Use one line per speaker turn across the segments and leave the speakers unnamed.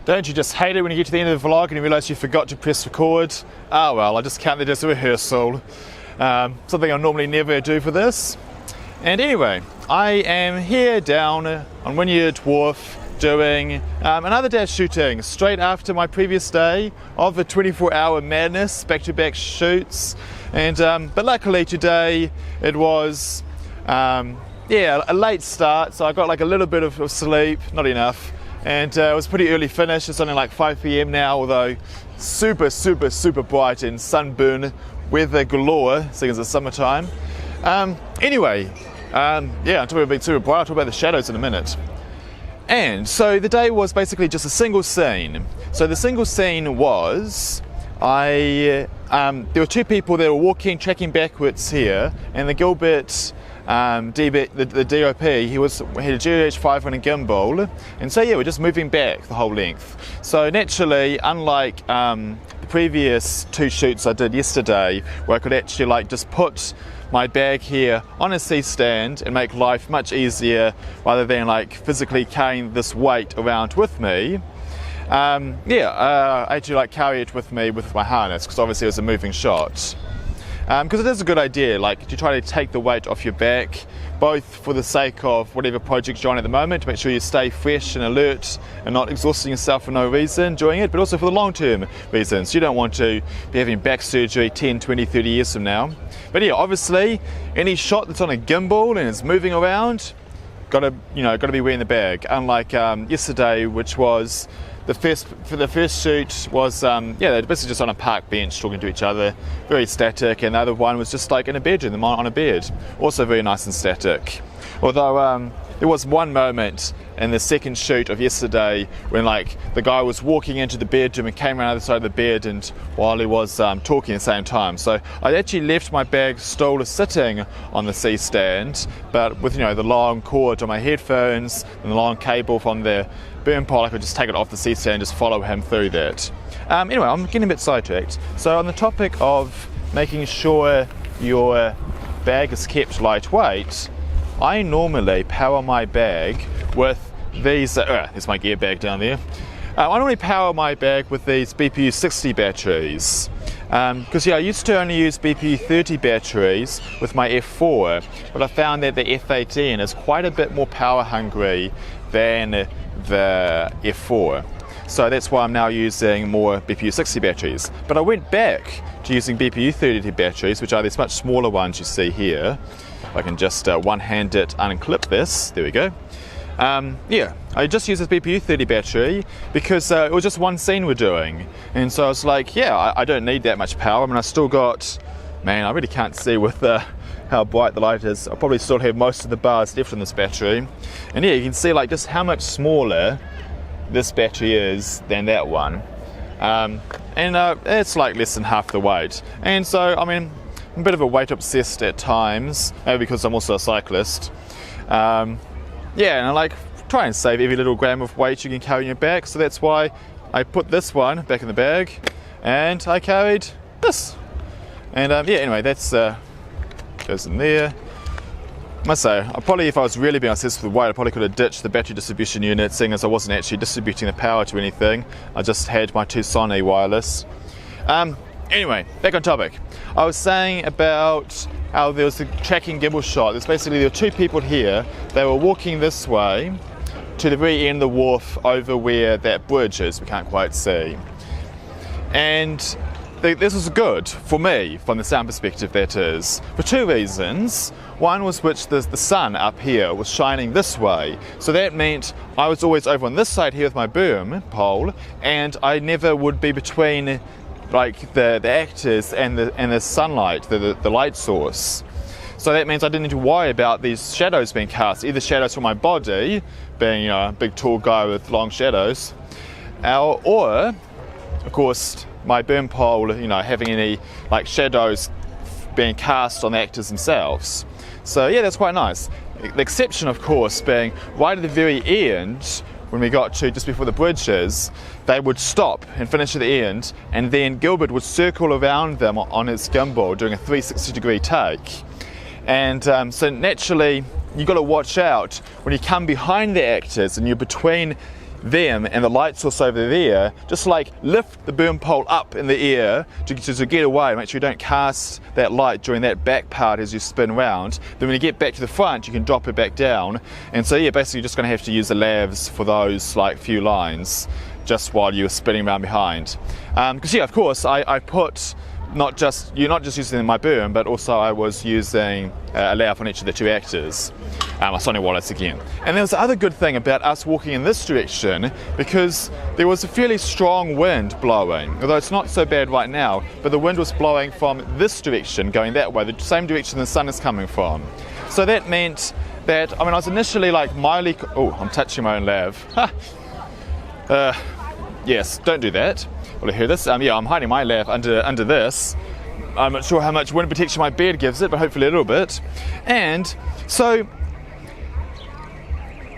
Don't you just hate it when you get to the end of the vlog and you realise you forgot to press record? Ah well, I just count that as a rehearsal. Something I normally never do for this. And anyway, I am here down on Wynyard Wharf doing another day of shooting straight after my previous day of a 24-hour madness, back-to-back shoots. And but luckily today it was a late start, so I got like a little bit of sleep, not enough. And it was a pretty early finish. It's only like 5 p.m. now, although super bright and sunburn weather galore, seeing as it's summertime. Anyway, I'm talking about super bright. I'll talk about the shadows in a minute. And so the day was basically just a single scene. So the single scene was, there were two people that were walking, tracking backwards here, and the Gilbert the DOP, he had a GH5 and a gimbal, and so yeah, we're just moving back the whole length. So naturally, unlike the previous two shoots I did yesterday, where I could actually like just put my bag here on a C-stand and make life much easier rather than like physically carrying this weight around with me. I actually like carry it with me with my harness, because obviously it was a moving shot. Because it is a good idea, like to try to take the weight off your back, both for the sake of whatever project you're on at the moment, to make sure you stay fresh and alert and not exhausting yourself for no reason doing it, but also for the long-term reasons. You don't want to be having back surgery 10, 20, 30 years from now. But yeah, obviously, any shot that's on a gimbal and is moving around, gotta be wearing the bag. Unlike yesterday, which was the first shoot was they're basically just on a park bench talking to each other, very static, and the other one was just like in a bedroom on a bed, also very nice and static. Although there was one moment in the second shoot of yesterday when like the guy was walking into the bedroom and came around the other side of the bed, and while he was talking at the same time. So I actually left my bag still sitting on the C-stand, but with the long cord on my headphones and the long cable from the burn pole, I could just take it off the C-stand and just follow him through that. Anyway, I'm getting a bit sidetracked. So on the topic of making sure your bag is kept lightweight, I normally power my bag with these, there's my gear bag down there. I normally power my bag with these BPU 60 batteries. Because I used to only use BPU 30 batteries with my F4, but I found that the F18 is quite a bit more power hungry than the F4. So that's why I'm now using more BPU 60 batteries. But I went back to using BPU 30 batteries, which are these much smaller ones you see here. I can just one-hand it unclip this, there we go. I just used this BPU 30 battery because it was just one scene we're doing. And so I was like, I don't need that much power. I mean, I still got, I really can't see with how bright the light is. I'll probably still have most of the bars left in this battery. And yeah, you can see like just how much smaller this battery is than that one. It's like less than half the weight. And so, I mean, I'm a bit of a weight obsessed at times, maybe because I'm also a cyclist. And I like try and save every little gram of weight you can carry in your bag, so that's why I put this one back in the bag and I carried this. And anyway, that's goes in there. I must say, if I was really being obsessed with the weight, I probably could have ditched the battery distribution unit, seeing as I wasn't actually distributing the power to anything. I just had my two Sony wireless. Anyway, back on topic. I was saying about how there was the tracking gimbal shot. There's basically, there were two people here. They were walking this way to the very end of the wharf over where that bridge is, we can't quite see. And this was good for me, from the sound perspective that is, for two reasons. One was which the sun up here was shining this way. So that meant I was always over on this side here with my boom pole, and I never would be between like the actors and the sunlight, the light source. So that means I didn't need to worry about these shadows being cast, either shadows from my body, being a big tall guy with long shadows, or of course my burn pole, having any like shadows being cast on the actors themselves. So yeah, that's quite nice. The exception, of course, being right at the very end, when we got to just before the bridges, they would stop and finish at the end, and then Gilbert would circle around them on his gimbal doing a 360-degree take. And so naturally, you've got to watch out when you come behind the actors and you're between them and the light source over there, just like lift the boom pole up in the air to get away, make sure you don't cast that light during that back part as you spin round. Then when you get back to the front, you can drop it back down. And so yeah, basically you're just going to have to use the lavs for those like few lines just while you're spinning around behind. Because yeah, of course, I put you're not just using my boom, but also I was using a lav on each of the two actors. My Sony wallets again. And there was the other good thing about us walking in this direction, because there was a fairly strong wind blowing, although it's not so bad right now, but the wind was blowing from this direction, going that way, the same direction the sun is coming from. So that meant that, I was initially like mildly, oh, I'm touching my own lav. Yes, don't do that. Will you hear this? Yeah, I'm hiding my lav under this. I'm not sure how much wind protection my bed gives it, but hopefully a little bit. And so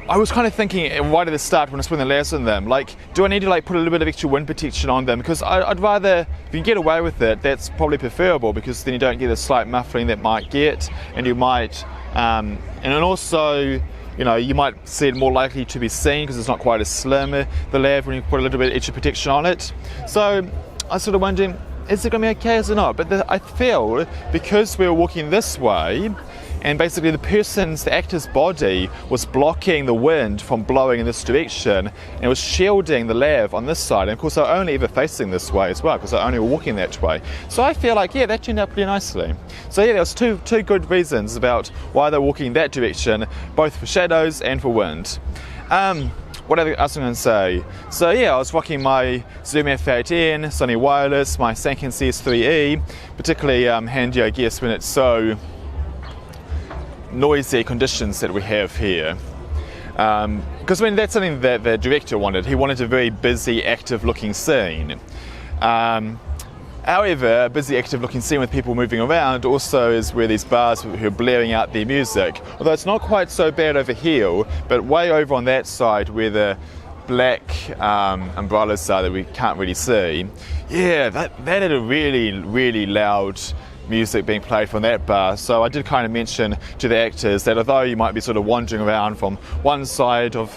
I was kind of thinking, why did this start when I spin the lavs on them? Like, do I need to like put a little bit of extra wind protection on them? Because I'd rather, if you can get away with it, that's probably preferable, because then you don't get the slight muffling that might get, and you might, and then also, you might see it more likely to be seen because it's not quite as slim, the lav, when you put a little bit of extra protection on it. So I was sort of wondering, is it going to be okay or is it not? But I feel, because we were walking this way, and basically the actor's body was blocking the wind from blowing in this direction, and it was shielding the lav on this side. And of course, they're only ever facing this way as well, because they're only walking that way. So I feel like, yeah, that turned out pretty nicely. So yeah, there was two good reasons about why they're walking that direction, both for shadows and for wind. What else am I going to say? So yeah, I was rocking my Zoom F8N, Sony Wireless, my Sanken CS3E, particularly handy, I guess, when it's so noisy conditions that we have here. Because that's something that the director wanted. He wanted a very busy, active-looking scene. However, a busy, active-looking scene with people moving around also is where these bars who are blaring out their music. Although it's not quite so bad over here, but way over on that side where the black umbrellas are that we can't really see, yeah, that had a really, really loud music being played from that bar. So I did kind of mention to the actors that although you might be sort of wandering around from one side of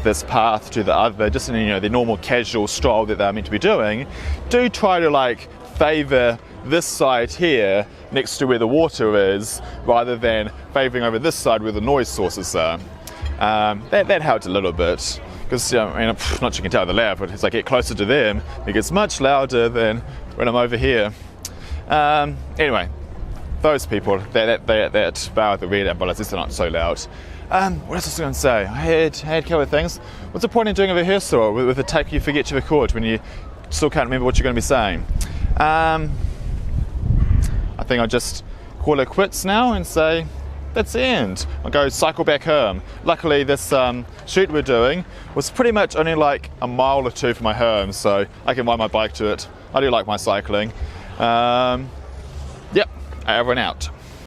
this path to the other, just in the normal casual stroll that they're meant to be doing, do try to like favour this side here next to where the water is, rather than favouring over this side where the noise sources are. That helped a little bit, because I'm not sure you can tell the lav, but as I get closer to them, it gets much louder than when I'm over here. Anyway, those people, that bar with the red umbrellas, they're not so loud. What else was I going to say? I had a couple of things. What's the point in doing a rehearsal with a take you forget to record when you still can't remember what you're going to be saying? I think I'll just call it quits now and say that's the end. I'll go cycle back home. Luckily this shoot we're doing was pretty much only like a mile or two from my home, so I can ride my bike to it. I do like my cycling. Yep, over and out.